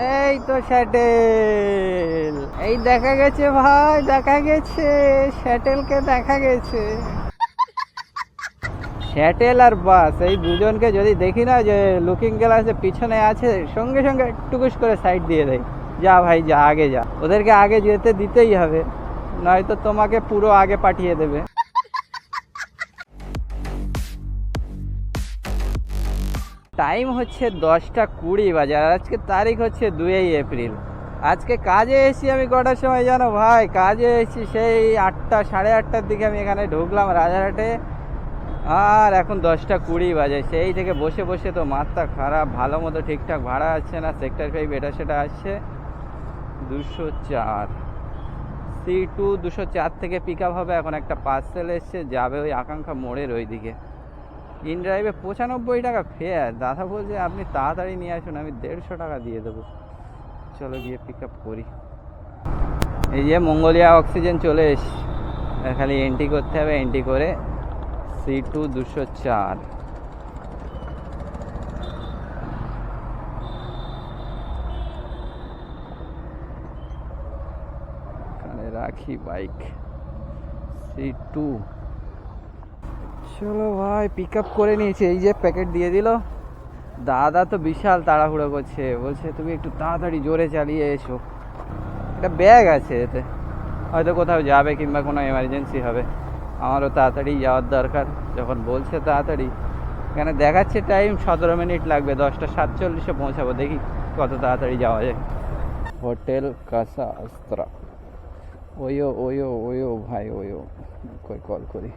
এই তো শ্যাটেল, এই দেখা গেছে ভাই, দেখা গেছে শ্যাটেলকে, দেখা গেছে শ্যাটেল আর বাস, এই দুজনকে যদি দেখি না যে লুকিং গ্লাসে পিছনে আছে, সঙ্গে সঙ্গে টুকুস করে সাইড দিয়ে দেয়, যা ভাই যা, আগে যা। ওদেরকে আগে যেতে দিতেই হবে, নয়তো তোমাকে পুরো আগে পাঠিয়ে দেবে। টাইম হচ্ছে 10:20 বাজে, আর আজকে তারিখ হচ্ছে 2 এপ্রিল। আজকে কাজে এসেছি আমি কটার সময় জানো ভাই? কাজে এসেছি সেই 8টা, 8:30টার দিকে আমি এখানে ঢুকলাম রাজারহাটে, আর এখন 10:20 বাজে। সেই থেকে বসে বসে তো মাথা খারাপ, ভালো মতো ঠিকঠাক ভাড়া আসছে না, সেক্টর 5 এটা সেটা আসছে। 204 C2 204 থেকে পিক আপ হবে। এখন একটা পার্সেল এসছে, যাবে ওই আকাঙ্ক্ষা মোড়ের ওই দিকে। ইন ড্রাইভে 95 টাকা ফেয়ার। দাদা বলছে আপনি তাড়াতাড়ি নিয়ে আসুন, আমি 150 টাকা দিয়ে দেবো। চলো গিয়ে পিক আপ করি। এই যে মঙ্গলিয়া অক্সিজেন চলে এসছি, খালি এন্ট্রি করতে হবে, এন্ট্রি করে C2 204। এখানে রাখি বাইক, C2। চলো ভাই পিক আপ করে নিয়েছি, এই যে প্যাকেট দিয়ে দিল। দাদা তো বিশাল তাড়াহুড়ো করছে, বলছে তুমি একটু তাড়াতাড়ি জোরে চালিয়ে এসো। একটা ব্যাগ আছে এতে, হয়তো কোথাও যাবে কিংবা কোনো এমার্জেন্সি হবে। আমারও তাড়াতাড়ি যাওয়ার দরকার, যখন বলছে তাড়াতাড়ি। এখানে দেখাচ্ছে টাইম 17 মিনিট লাগবে, 10:47-এ পৌঁছাবো। দেখি কত তাড়াতাড়ি যাওয়া যায়। হোটেল কাসা আস্ত্রা, ওয়ো ওয়ো ওয়ো ভাই, ওয়ো কই কল করি।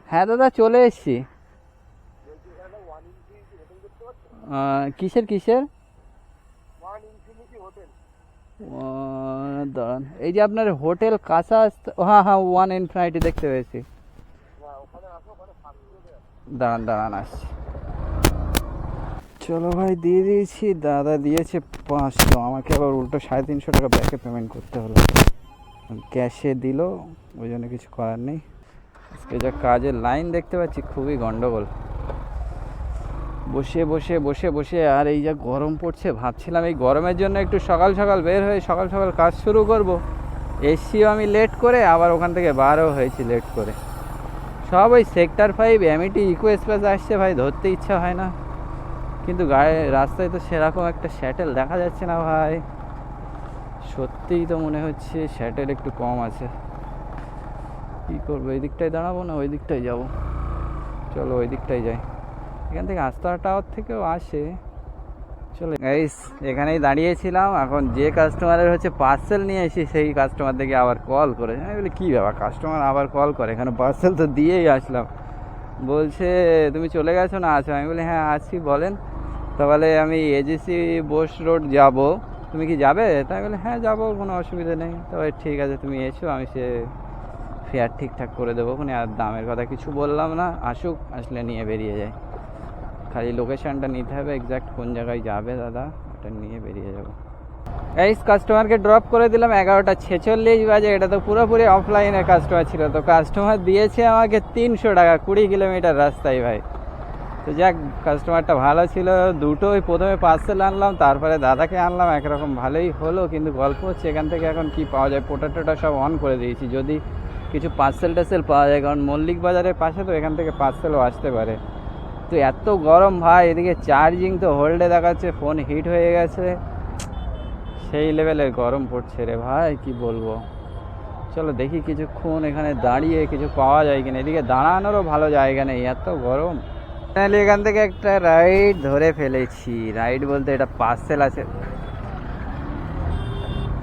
হ্যাঁ দাদা চলে এসছি। কিসের কিসের? দাঁড়ান, এই যে আপনার হোটেল কাসা, হ্যাঁ হ্যাঁ, ওয়ান ইনফিনিটি দেখতে পেয়েছি। দাঁড়ান দাঁড়ান আসছি। চলো ভাই দিয়ে দিয়েছি, দাদা দিয়েছে 500, আমাকে আবার উল্টো 350 টাকা ব্যাকে পেমেন্ট করতে হলো। ক্যাশে দিল, ওই জন্য কিছু করার নেই। আজকে যা কাজের লাইন দেখতে পাচ্ছি, খুবই গন্ডগোল। বসে বসে বসে বসে, আর এই যা গরম পড়ছে, ভাবছিলাম এই গরমের জন্য একটু সকাল সকাল বের হয়ে সকাল সকাল কাজ শুরু করব। এসছিও আমি লেট করে, আবার ওখান থেকে বারও হয়েছি লেট করে। সব ওই সেক্টর 5 অ্যামিটি ইকো এক্সপ্রেস আসছে ভাই, ধরতে ইচ্ছা হয় না, কিন্তু গায়ে রাস্তায় তো সেরকম একটা শ্যাটেল দেখা যাচ্ছে না ভাই। সত্যিই তো মনে হচ্ছে শ্যাটেল একটু কম আছে। কী করবো, এই দিকটায় দাঁড়াবো না ওই দিকটায় যাবো? চলো ওই দিকটায় যাই, এখান থেকে আস্তার টাওয়ার থেকেও আসে। চলো গাইস, এখানেই দাঁড়িয়েছিলাম। এখন যে কাস্টমারের হচ্ছে পার্সেল নিয়ে এসি, সেই কাস্টমার থেকে আবার কল করে। আমি বলি কী ব্যাপার, কাস্টমার আবার কল করে? এখানে পার্সেল তো দিয়েই আসলাম। বলছে তুমি চলে গেছো না আছো? আমি বলি হ্যাঁ আছি, বলেন। তাহলে আমি এজিসি বোস রোড যাব, তুমি কি যাবে? তাই বলে হ্যাঁ যাবো, কোনো অসুবিধা নেই। তবে ঠিক আছে তুমি এসো, আমি সে ফেয়ার ঠিকঠাক করে দেবো। ওখানে আর দামের কথা কিছু বললাম না, আসুক, আসলে নিয়ে বেরিয়ে যায়। খালি লোকেশানটা নিতে হবে, এক্স্যাক্ট কোন জায়গায় যাবে দাদা, ওটা নিয়ে বেরিয়ে যাবো। এই কাস্টমারকে ড্রপ করে দিলাম 11:46 বাজে। এটা তো পুরোপুরি অফলাইনে কাস্টমার ছিল, তো কাস্টমার দিয়েছে আমাকে 300 টাকা 20 কিলোমিটার রাস্তায় ভাই। তো যাক, কাস্টমারটা ভালো ছিল। দুটোই প্রথমে পার্সেল আনলাম, তারপরে দাদাকে আনলাম, একরকম ভালোই হলো। কিন্তু গল্প হচ্ছে এখান থেকে এখন কি পাওয়া যায়, পোটাটোটা সব অন করে দিয়েছি, যদি কিছু পার্সেল টার্সেল পাওয়া যায়, কারণ মল্লিক বাজারের পাশে তো, এখান থেকে পার্সেলও আসতে পারে। তো এত গরম ভাই, এদিকে চার্জিং তো হোল্ডে দেখাচ্ছে, ফোন হিট হয়ে গেছে, সেই লেভেলের গরম পড়ছে রে ভাই, কি বলবো। চলো দেখি কিছুক্ষণ এখানে দাঁড়িয়ে কিছু পাওয়া যায় কিনা। এদিকে দাঁড়ানোরও ভালো জায়গা নেই, এত গরম। ফাইনালি এখান থেকে একটা রাইড ধরে ফেলেছি। রাইড বলতে এটা পার্সেল আছে।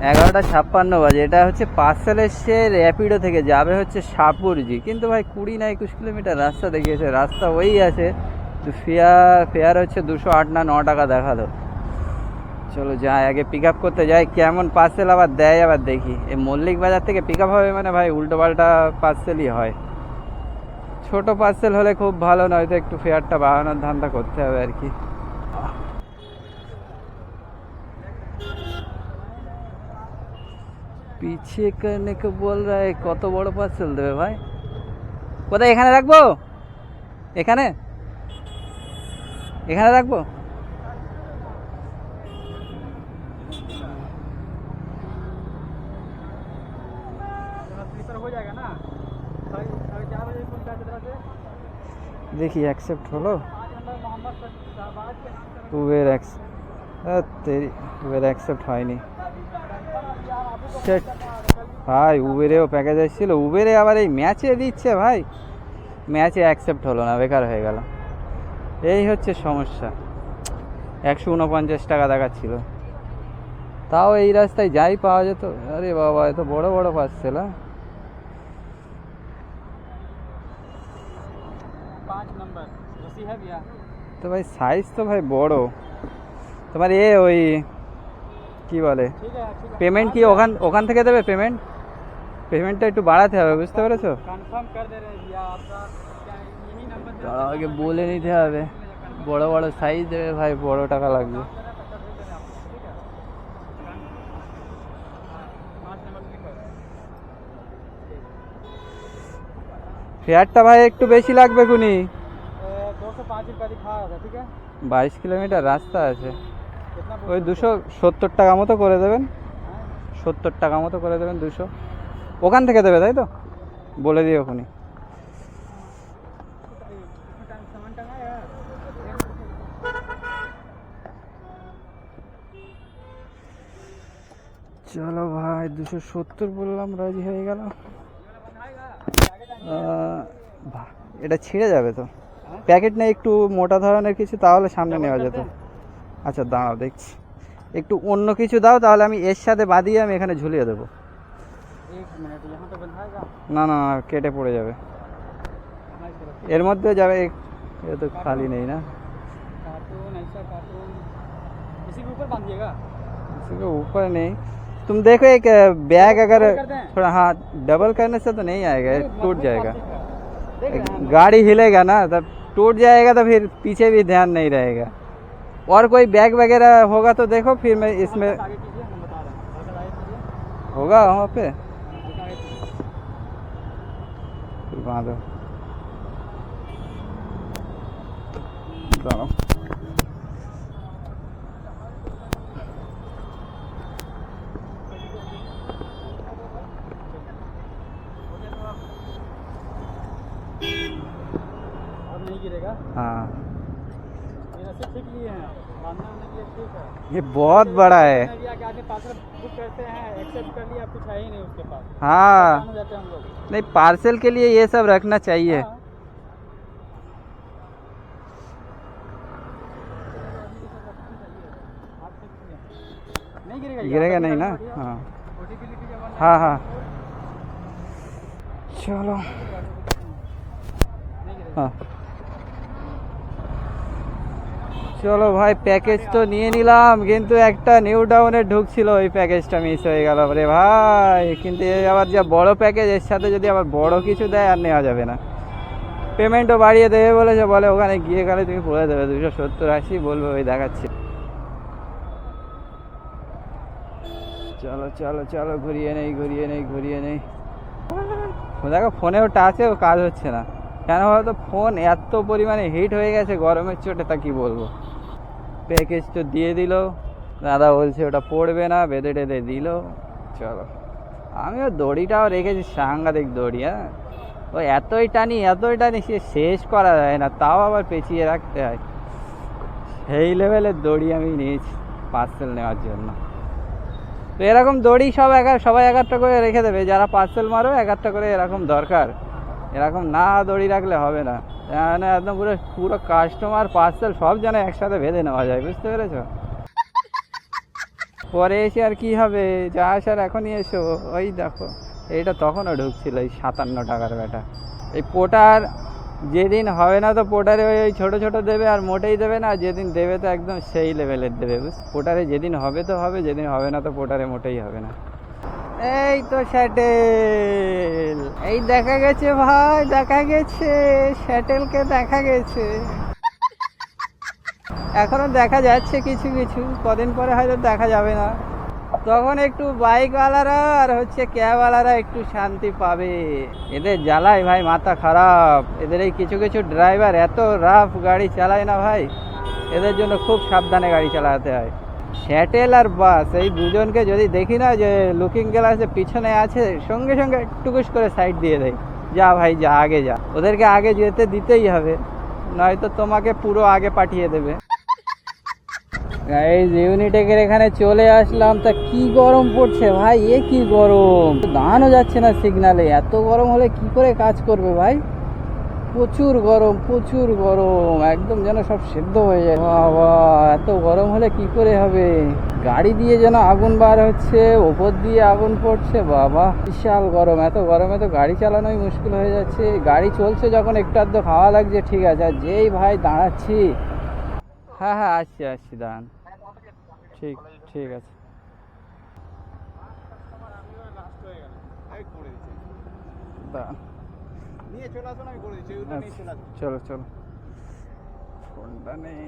11:56 বাজে। এটা হচ্ছে পার্সেল এসছে র্যাপিডো থেকে, যাবে হচ্ছে সাপুরজি। কিন্তু ভাই 20 না 21 কিলোমিটার রাস্তা দেখিয়েছে, রাস্তা ওই আছে। তো ফেয়ার হচ্ছে 208 না 9 টাকা দেখালো। চলো যাই, আগে পিক আপ করতে যাই। কেমন পার্সেল আবার দেয় আবার দেখি। এই মল্লিক বাজার থেকে পিক আপ হবে মানে ভাই উল্টো পাল্টা পার্সেলই হয়। ছোট পার্সেল হলে খুব ভালো, নয়তো একটু ফেয়ারটা বাড়ানোর ধান্দা করতে হবে আর কি। পিছিয়ে करने को बोल रहा है। কত বড় পার্সেল দেবে ভাই? কোথায় এখানে রাখবো? এখানে এখানে রাখবো? দেখি অ্যাকসেপ্ট হলো। উবের উবের অ্যাকসেপ্ট হয়নি। Shit, ভাই উবেরেও প্যাকেজ এসেছিল, উবেরে আবার এই ম্যাচে দিচ্ছে ভাই, ম্যাচে অ্যাকসেপ্ট হলো না, বেকার হয়ে গেল। এই হচ্ছে সমস্যা। 149 টাকা দেখাচ্ছিল, তাও এই রাস্তায় যাই পাওয়া যেত। আরে বাবা, এত বড় বড় পাচ্ছিল। তো ভাই সাইজ তো ভাই বড়। তোমার ওই কি বলে, পেমেন্ট কি ওখান থেকে দেবে? পেমেন্টটা একটু বাড়াতে হবে, বুঝতে পেরেছো? আগে বলে নিতে হবে। বড় বড় সাইজ দেবে ভাই, বড় টাকা লাগবে। ফেয়ারটা ভাই একটু বেশি লাগবে কুনি। 22 কিলোমিটার রাস্তা আছে। ওই 270 টাকা মতো করে দেবেন, 70 টাকা মতো করে দেবেন। 200 ওখান থেকে দেবে, তাই তো? বলে দিও ওখানে। চলো ভাই, 270 বললাম, রাজি হয়ে গেল। এটা ছিঁড়ে যাবে তো, প্যাকেট নেই একটু মোটা ধরনের কিছু, তাহলে সামনে নেওয়া যেত। আচ্ছা দাঁড়াও দেখছি, একটু অন্য কিছু দাও, তাহলে আমি এর সাথে বাঁধিয়ে আমি এখানে ঝুলিয়ে দেবো। না না না, কেটে পড়ে যাবে, এর মধ্যে যাবে। ये तो खाली नहीं ना, इसी के ऊपर नहीं। तुम देखो एक बैग अगर थोड़ा, हाँ डबल करने से तो नहीं आएगा, टूट जाएगा। गाड़ी हिलेगा ना तब टूट जाएगा, तो फिर पीछे भी ध्यान नहीं रहेगा। और कोई बैग वगैरह होगा तो देखो, फिर मैं इसमें होगा वहाँ पे बांधो। हाँ ये बहुत बड़ा है। हाँ नहीं, पार्सल के लिए ये सब रखना चाहिए। गिरेगा नहीं ना? हाँ हाँ हाँ चलो। हाँ চলো ভাই, প্যাকেজ তো নিয়ে নিলাম, কিন্তু একটা নিউ টাউনে ঢুকছিল, ওই প্যাকেজটা মিস হয়ে গেল রে ভাই। কিন্তু আবার যা বড় প্যাকেজ, এর সাথে যদি আবার বড় কিছু দেয়, আর নেওয়া যাবে না। পেমেন্টও বাড়িয়ে দেবে বলেছে, বলে ওখানে গিয়ে গেলে তুমি পড়ে দেবে 270-80 বলবে, ওই দেখাচ্ছি। চলো চলো চলো, ঘুরিয়ে নেই। দেখো ফোনেও টাচেও কাজ হচ্ছে না, কেন বলতো? ফোন এত পরিমাণে হিট হয়ে গেছে গরমের চোটে, তা কি বলবো। প্যাকেজ তো দিয়ে দিল, দাদা বলছে ওটা পড়বে না, বেঁধে টেঁধে দিল। চলো, আমিও দড়িটাও রেখেছি, সাংঘাতিক দড়ি। হ্যাঁ, ওই এতই টানি সে শেষ করা যায় না, তাও আবার পেঁচিয়ে রাখতে হয়। সেই লেভেলের দড়ি আমি নিয়েছি পার্সেল নেওয়ার জন্য। তো এরকম দড়ি সবাই 1-1টা করে রেখে দেবে, যারা পার্সেল মারো 1-1টা করে এরকম দরকার। এরকম না দড়ি রাখলে হবে না, মানে একদম পুরো কাস্টমার পার্সেল সব যেন একসাথে বেঁধে নেওয়া যায়, বুঝতে পেরেছ? পরে এসে আর কি হবে, যা আসার এখনই এসো। ওই দেখো, এইটা তখনও ঢুকছিল, এই 57 টাকার ব্যাটা। এই পোটার যেদিন হবে না, তো পোটারে ওই ছোটো ছোটো দেবে, আর মোটেই দেবে না। যেদিন দেবে তো একদম সেই লেভেলের দেবে, পোটারে যেদিন হবে তো হবে, যেদিন হবে না তো পোটারে মোটেই হবে না। এই তো শ্যাটেল, এই দেখা গেছে ভাই, দেখা গেছে শ্যাটেলকে, দেখা গেছে। এখনো দেখা যাচ্ছে কিছু কিছু, কদিন পরে হয়তো দেখা যাবে না। তখন একটু বাইকওয়ালারা আর হচ্ছে ক্যাবওয়ালারা একটু শান্তি পাবে। এদের জ্বালায় ভাই মাথা খারাপ। এদের এই কিছু কিছু ড্রাইভার এত রাফ গাড়ি চালায় না ভাই, এদের জন্য খুব সাবধানে গাড়ি চালাতে হয়। শ্যাটেল আর বাস এই দুজনকে যদি দেখি না যে লুকিং গ্লাসে পিছনে আছে, সঙ্গে সঙ্গে টুকুস করে সাইড দিয়ে দেয়, যা ভাই যা আগে যা। ওদেরকে আগে যেতে দিতেই হবে, নয়তো তোমাকে পুরো আগে পাঠিয়ে দেবে। এই ইউনিটেকের এখানে চলে আসলাম, তা কি গরম পড়ছে ভাই, এ কি গরম, দাঁড়ানো যাচ্ছে না সিগনালে। এত গরম হলে কি করে কাজ করবে ভাই, প্রচুর গরম প্রচুর গরম, একদম যেন সব সেদ্ধ হয়ে যায়। বাবা এত গরম হলে কি করে হবে, গাড়ি দিয়ে যেন আগুন বার হচ্ছে, ওপর দিয়ে আগুন পড়ছে, বাবা বিশাল গরম। এত গরমে তো গাড়ি চালানোই মুশকিল হয়ে যাচ্ছে। গাড়ি চলছে যখন একটু আধটু খাওয়া লাগছে ঠিক আছে, আর যেই ভাই দাঁড়াচ্ছি, হ্যাঁ হ্যাঁ আসছি আসছি দাঁড়ান, ঠিক ঠিক আছে। দাঁড়ান চলো চলো, ফোনটা নেই।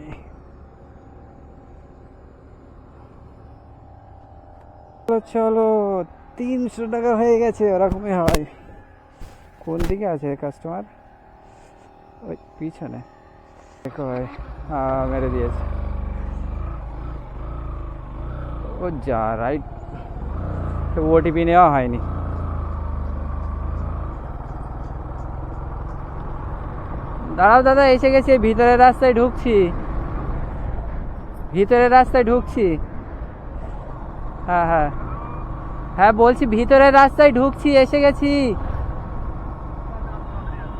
চলো চলো, 300 টাকা হয়ে গেছে, ওরকমই হয়। কোন দিকে আছে কাস্টমার, ওই পিছনে দেখো ভাই, মেরে দিয়েছে। ও যা রাইট, ওটিপি নেওয়া হয়নি। দাঁড়াও দাদা, এসে গেছি, ভিতরের রাস্তায় ঢুকছি, ভিতরের রাস্তায় ঢুকছি। হ্যাঁ হ্যাঁ হ্যাঁ বলছি ভিতরের রাস্তায় ঢুকছি, এসে গেছি।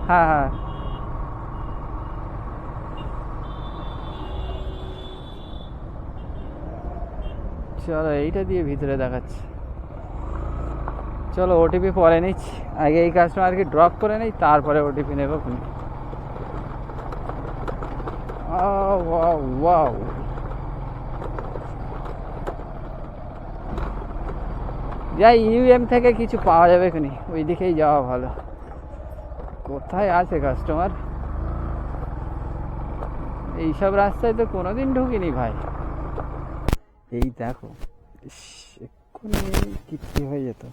হ্যাঁ হ্যাঁ চলো, এইটা দিয়ে ভিতরে দেখাচ্ছি। চলো ওটিপি পরে নিচ্ছি, আগে এই কাস্টমারকে ড্রপ করে নিই, তারপরে ওটিপি নেবো। ওয়াও, যাই ইউএম থেকে কিছু পাওয়া যাবে এখানে, ওই দিকেই যাওয়া ভালো। কোথায় আছে কাস্টমার, এইসব রাস্তায় তো কোনোদিন ঢুকিনি ভাই। এই দেখো, এক্ষুনি কি হয়ে যেত।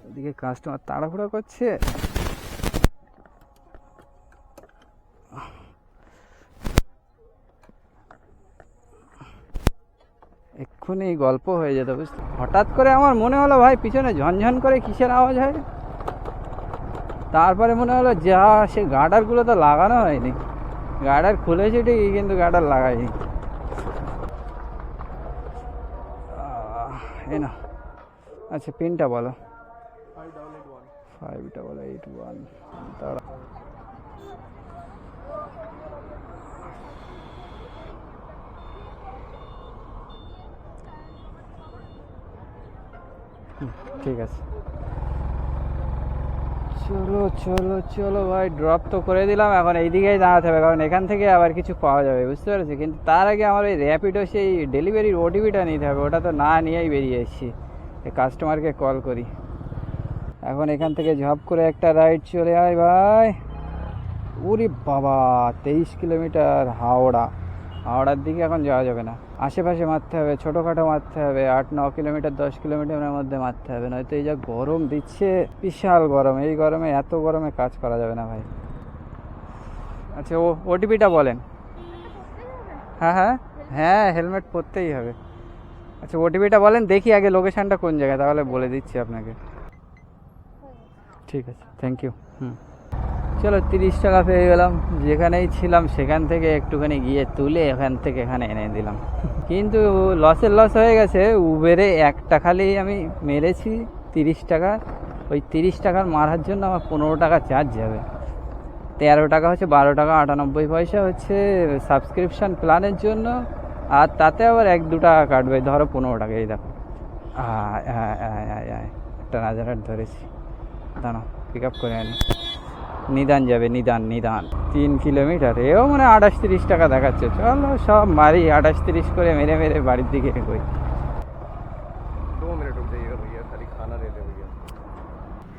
ওদিকে কাস্টমার তাড়াহুড়া করছে, এক্ষুনি গল্প হয়ে যেত বুঝতে। হঠাৎ করে আমার মনে হলো ভাই পিছনে ঝনঝন করে কিসের আওয়াজ হয়, তারপরে মনে হলো যা, সে গার্ডারগুলো তো লাগানো হয়নি। গার্ডার খুলেছে ঠিকই, কিন্তু গার্ডার লাগাইনি। এই না, আচ্ছা পিনটা বলো। 5881 দাঁড়া, ঠিক আছে। চলো চলো চলো ভাই, ড্রপ তো করে দিলাম, এখন এইদিকেই দাঁড়াতে হবে, কারণ এখান থেকে আবার কিছু পাওয়া যাবে বুঝতে পেরেছি। কিন্তু তার আগে আমার ওই র্যাপিডো সেই ডেলিভারির ওটিপিটা নিতে হবে, ওটা তো না নিয়েই বেরিয়ে এসেছি। কাস্টমারকে কল করি এখন, এখান থেকে ঝপ করে একটা রাইড চলে আয় ভাই। ওরে বাবা, 23 কিলোমিটার হাওড়ার দিকে এখন যাওয়া যাবে না, আশেপাশে মারতে হবে, ছোটোখাটো মারতে হবে, 8-9 কিলোমিটার 10 কিলোমিটারের মধ্যে মারতে হবে, নয়তো এই যা গরম দিচ্ছে, বিশাল গরম। এই গরমে, এত গরমে কাজ করা যাবে না ভাই। আচ্ছা ওটিপিটা বলেন। হ্যাঁ হ্যাঁ হ্যাঁ, হেলমেট পরতেই হবে। আচ্ছা ওটিপিটা বলেন, দেখি আগে লোকেশানটা কোন জায়গায়, তাহলে বলে দিচ্ছি আপনাকে। ঠিক আছে, থ্যাংক ইউ। চলো 30 টাকা পেয়ে গেলাম, যেখানেই ছিলাম সেখান থেকে একটুখানি গিয়ে তুলে এখান থেকে এখানে এনে দিলাম। কিন্তু লস হয়ে গেছে, উবেরে একটা খালি আমি মেরেছি 30 টাকা। ওই 30 টাকার মারার জন্য আমার 15 টাকা চার্জ যাবে। 13 টাকা হচ্ছে, 12 টাকা 98 পয়সা হচ্ছে সাবস্ক্রিপশান প্ল্যানের জন্য, আর তাতে আবার 1-2 টাকা কাটবে, ধরো 15 টাকা। এই দেখো, একটা রাজারহাট ধরেছি, দাঁড়াও পিক আপ করে আনি। নিদান যাবে, নিদান 3 কিলোমিটার, এও মানে 28-30 টাকা দেখাচ্ছে। চলো সব মারি, 28-30 করে মেরে মেরে বাড়ির দিকে এগোই।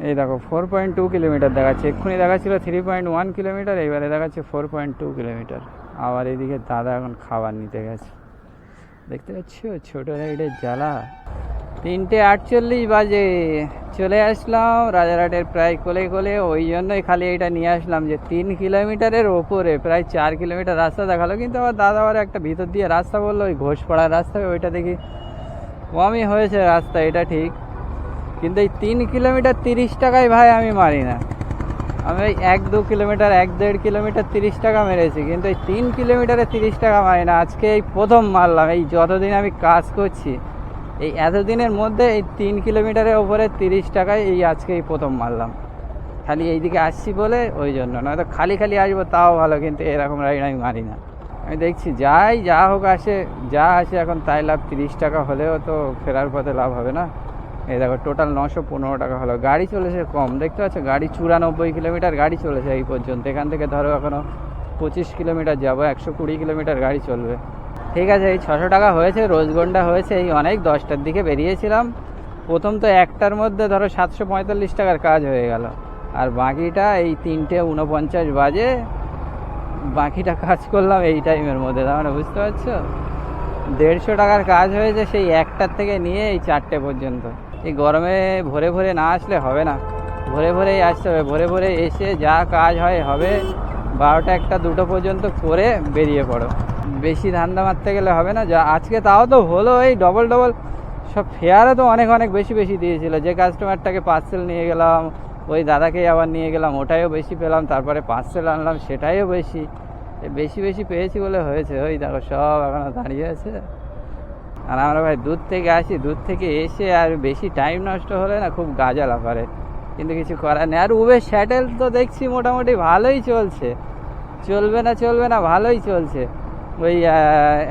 এই দেখো 4.2 কিলোমিটার দেখাচ্ছে, এক্ষুনি দেখাচ্ছিল 3.1 কিলোমিটার, এবারে দেখাচ্ছে 4.2 কিলোমিটার। আবার এদিকে দাদা এখন খাবার নিতে গেছে, দেখতে পাচ্ছ ছোটো রাইডের জ্বালা। 3:48 বাজে চলে আসলাম রাজারহাটের প্রায় কোলে কোলে। ওই জন্যই খালি এটা নিয়ে আসলাম যে 3 কিলোমিটারের ওপরে প্রায় 4 কিলোমিটার রাস্তা দেখালো, কিন্তু আবার দাদা আবার একটা ভিতর দিয়ে রাস্তা বললো, ওই ঘোষপাড়ার রাস্তা, ওইটা দেখি কমই হয়েছে রাস্তা, এটা ঠিক। কিন্তু এই 3 কিলোমিটার 30 টাকায় ভাই আমি মারি না। আমি ওই 1-2 কিলোমিটার 1-1.5 কিলোমিটার 30 টাকা মেরেছি, কিন্তু এই 3 কিলোমিটারে 30 টাকা মারি না। আজকে এই প্রথম মারলাম, এই যতদিন আমি কাজ করছি এই এতদিনের মধ্যে এই 3 কিলোমিটারের ওপরে 30 টাকায় এই আজকে এই প্রথম মারলাম। খালি এইদিকে আসছি বলে ওই জন্য, নয়তো খালি খালি আসবো তাও ভালো, কিন্তু এরকম রাইড আমি মারি না। আমি দেখছি যাই যা হোক আসে, যা আসে এখন তাই লাভ। 30 টাকা হলেও তো ফেরার পথে লাভ হবে না। এই দেখো টোটাল 915 টাকা হলো। গাড়ি চলেছে কম, দেখতে পাচ্ছ গাড়ি 94 কিলোমিটার গাড়ি চলেছে এই পর্যন্ত। এখান থেকে ধরো এখনও 25 কিলোমিটার যাবো, 120 কিলোমিটার গাড়ি চলবে। ঠিক আছে, এই 600 টাকা হয়েছে, রোজগন্ডা হয়েছে এই অনেক। 10টার দিকে বেরিয়েছিলাম, প্রথম তো একটার মধ্যে ধরো 745 টাকার কাজ হয়ে গেল, আর বাকিটা এই 3:49 বাজে বাকিটা কাজ করলাম এই টাইমের মধ্যে। তার মানে বুঝতে পারছো 150 টাকার কাজ হয়েছে সেই 1টার থেকে নিয়ে এই 4টে পর্যন্ত। এই গরমে ভোরে ভোরে না আসলে হবে না, ভোরে ভোরেই আসতে হবে। ভোরে ভোরে এসে যা কাজ হয় হবে, 12টা 1টা 2টো পর্যন্ত করে বেরিয়ে পড়ো। বেশি ধান্দা মারতে গেলে হবে না। যা আজকে তাও তো হলো এই ডবল ডবল সব। ফেয়ারও তো অনেক অনেক বেশি বেশি দিয়েছিল। যে কাস্টমারটাকে পার্সেল নিয়ে গেলাম ওই দাদাকেই আবার নিয়ে গেলাম, ওটাইও বেশি পেলাম। তারপরে পার্সেল আনলাম সেটাইও বেশি। বেশি বেশি পেয়েছি বলে হয়েছে। ওই দেখো সব এখনও দাঁড়িয়ে আছে। আর আমরা ভাই দূর থেকে আসি, দূর থেকে এসে আর বেশি টাইম নষ্ট হলে না খুব গাজালা করে, কিন্তু কিছু করার নেই। আর উবের শ্যাটেল তো দেখছি মোটামুটি ভালোই চলছে, চলবে না ভালোই চলছে। ওই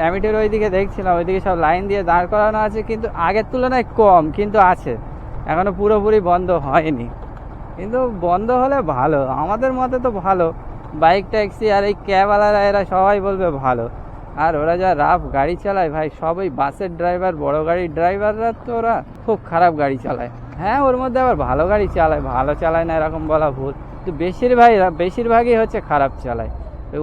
অ্যামিটের ওইদিকে দেখছিলাম, ওইদিকে সব লাইন দিয়ে দাঁড় করানো আছে, কিন্তু আগের তুলনায় কম কিন্তু আছে, এখনও পুরোপুরি বন্ধ হয়নি। কিন্তু বন্ধ হলে ভালো, আমাদের মতে তো ভালো। বাইক ট্যাক্সি আর এই ক্যাবওয়ালারা এরা সবাই বলবে ভালো। আর ওরা যা রাফ গাড়ি চালায় ভাই, সব ওই বাসের ড্রাইভার, বড় গাড়ির ড্রাইভাররা তো ওরা খুব খারাপ গাড়ি চালায়। হ্যাঁ, ওর মধ্যে আবার ভালো গাড়ি চালায়, ভালো চালায় না এরকম বলা ভুল, কিন্তু বেশিরভাগই হচ্ছে খারাপ চালায়।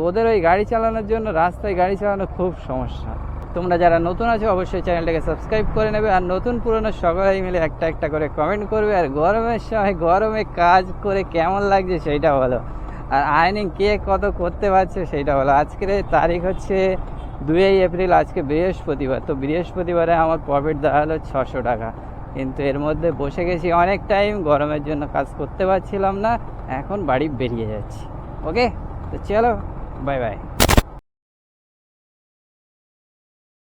ওদের ওই গাড়ি চালানোর জন্য রাস্তায় গাড়ি চালানো খুব সমস্যা। তোমরা যারা নতুন আছো অবশ্যই চ্যানেলটাকে সাবস্ক্রাইব করে নেবে, আর নতুন পুরনো সকলেই মিলে একটা একটা করে কমেন্ট করবে। আর গরমের সময় গরমে কাজ করে কেমন লাগছে সেইটা বলো, আর আর্নিং কে কত করতে পারছে সেইটা বলো। আজকের তারিখ হচ্ছে 2 এপ্রিল, আজকে বৃহস্পতিবার। তো বৃহস্পতিবারে আমার প্রফিট দাঁড়ালো 600 টাকা, কিন্তু এর মধ্যে বসে গেছি অনেক টাইম, গরমের জন্য কাজ করতে পারছিলাম না। এখন বাড়ি বেরিয়ে যাচ্ছি। ওকে, তো চলো, বাই বাই।